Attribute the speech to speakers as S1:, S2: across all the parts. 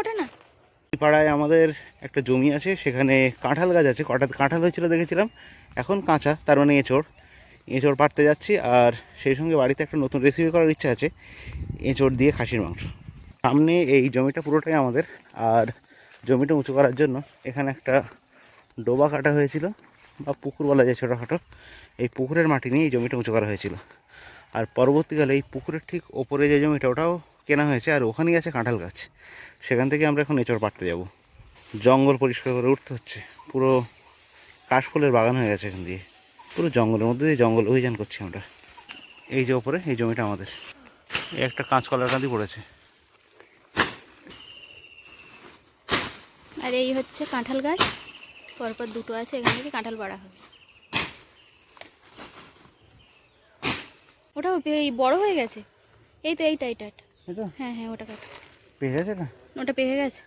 S1: ওঠে না।
S2: এই পাড়ায় আমাদের একটা জমি আছে, সেখানে কাঁঠাল গাছ আছে। কাঁঠাল হয়েছিল দেখেছিলাম, এখন কাঁচা, তার মানে এঁচড় পাড়তে যাচ্ছি। আর সেই সঙ্গে বাড়িতে একটা নতুন রেসিপি করার ইচ্ছা আছে, এঁচড় দিয়ে খাসির মাংস। সামনে এই জমিটা পুরোটাই আমাদের। আর জমিটা উঁচু করার জন্য এখানে একটা ডোবা কাটা হয়েছিল, বা পুকুর বলা যায় ছোটোখাটো। এই পুকুরের মাটি নিয়ে এই জমিটা উঁচু করা হয়েছিল। আর পরবর্তীকালে এই পুকুরের ঠিক ওপরে যে জমিটা, ওটাও কেনা হয়েছে। আর ওখানেই আছে কাঁঠাল গাছ, সেখান থেকে আমরা এখন এঁচড় পাড়তে যাব। জঙ্গল পরিষ্কার করে উঠতে হচ্ছে, পুরো কাশফুলের বাগান হয়ে গেছে এখান দিয়ে। পুরো জঙ্গলের মধ্যে দিয়ে জঙ্গল অভিযান করছি আমরা। এই যে ওপরে এই জমিটা আমাদের। এই একটা কাঁচকলার কাঁদি পড়েছে।
S1: আর এই হচ্ছে কাঁঠাল গাছ, পরপর দুটো আছে, এখান থেকে কাঁঠাল পাড়া হবে। ওটাও বড় হয়ে গেছে। এই তো এইটা। হ্যাঁ হ্যাঁ, ওটা কাটা
S2: পেয়ে গেছে না?
S1: ওটা পেকে গেছে,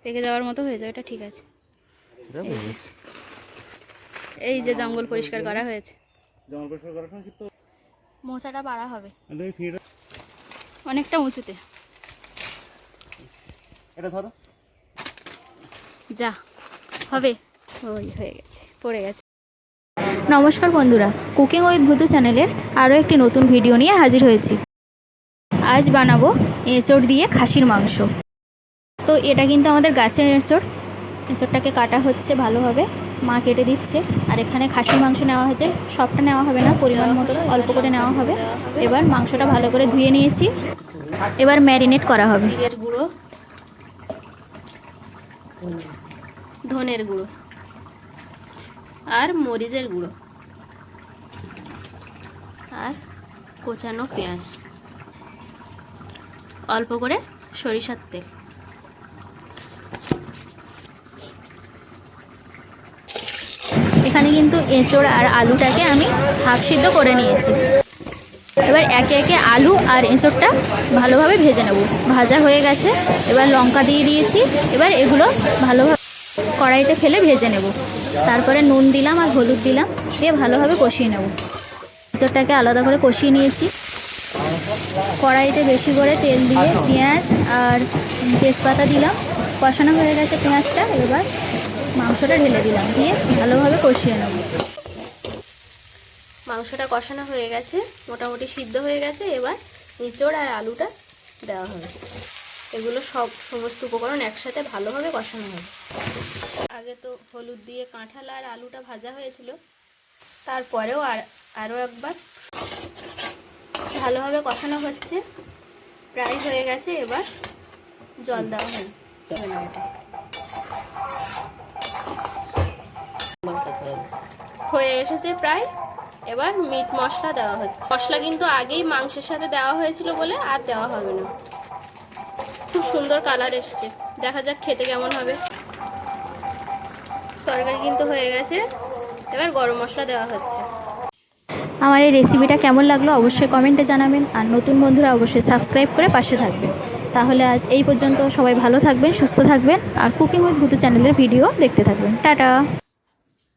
S1: পেকে যাওয়ার মতো হয়ে যায়, এটা ঠিক আছে। এই যে জঙ্গল পরিষ্কার করা হয়েছে, মোচাটা পাড়া হবে অনেকটা উঁচুতে।
S2: এটা ধরো,
S1: যা হবে। ওই হয়ে গেছে, পড়ে গেছে। নমস্কার বন্ধুরা, কুকিং উইথ ভূতু চ্যানেলের আরও একটি নতুন ভিডিও নিয়ে হাজির হয়েছি। আজ বানাবো এঁচড় দিয়ে খাসির মাংস। তো এটা কিন্তু আমাদের গাছের এঁচড়টাকে কাটা হচ্ছে ভালোভাবে, মা কেটে দিচ্ছে। আর এখানে খাসির মাংস নেওয়া হয়েছে, সবটা নেওয়া হবে না, পরিমাণ মতো অল্প করে নেওয়া হবে। এবার মাংসটা ভালো করে ধুয়ে নিয়েছি, এবার ম্যারিনেট করা হবে। জিরের গুঁড়ো, ধনের গুঁড়ো আর মরিচের গুঁড়ো আর কোচানো পেঁয়াজ, অল্প করে সরিষার তেল। এখানে কিন্তু এঁচড় আর আলুটাকে আমি হাফ সিদ্ধ করে নিয়েছি। এবার একে একে আলু আর এঁচড়টা ভালোভাবে ভেজে নেব। ভাজা হয়ে গেছে, এবার লঙ্কা দিয়ে দিয়েছি। এবার এগুলো ভালোভাবে কড়াইতে ফেলে ভেজে নেব। তারপরে নুন দিলাম আর হলুদ দিলাম, দিয়ে ভালোভাবে কষিয়ে নেব। এঁচড়টাকে আলাদা করে কষিয়ে নিয়েছি। কড়াইতে বেশি করে তেল দিয়ে পেঁয়াজ আর তেজপাতা দিলাম, কষানো হয়ে গেছে পেঁয়াজটা। এবার মাংসটা ঢেলে দিলাম, দিয়ে ভালোভাবে কষিয়ে নেব। মাংসটা কষানো হয়ে গেছে, মোটামুটি সিদ্ধ হয়ে গেছে। এবার এঁচড় আর আলুটা দেওয়া হবে। এগুলো সমস্ত উপকরণ একসাথে ভালোভাবে কষানো হবে। আগে তো হলুদ দিয়ে কাঁঠাল আর আলুটা ভাজা হয়েছিল, তারপরেও আরও একবার ভালোভাবে কষানো হচ্ছে। প্রায় হয়ে গেছে, এবার জল দেওয়া হবে। হয়ে এসেছে প্রায়, এবার মিট মশলা দেওয়া হচ্ছে। মশলা কিন্তু আগেই মাংসের সাথে দেওয়া হয়েছিল বলে আর দেওয়া হবে না। খুব সুন্দর কালার এসছে, দেখা যাক খেতে কেমন হবে। তরকারি কিন্তু হয়ে গেছে, এবার গরম মশলা দেওয়া হচ্ছে। আমার এই রেসিপিটা কেমন লাগলো অবশ্যই কমেন্টে জানাবেন। আর নতুন বন্ধুরা অবশ্যই সাবস্ক্রাইব করে পাশে থাকবেন। তাহলে আজ এই পর্যন্ত, সবাই ভালো থাকবেন, সুস্থ থাকবেন, আর কুকিং উইথ ভূতু চ্যানেলের ভিডিও দেখতে থাকবেন। টাটা।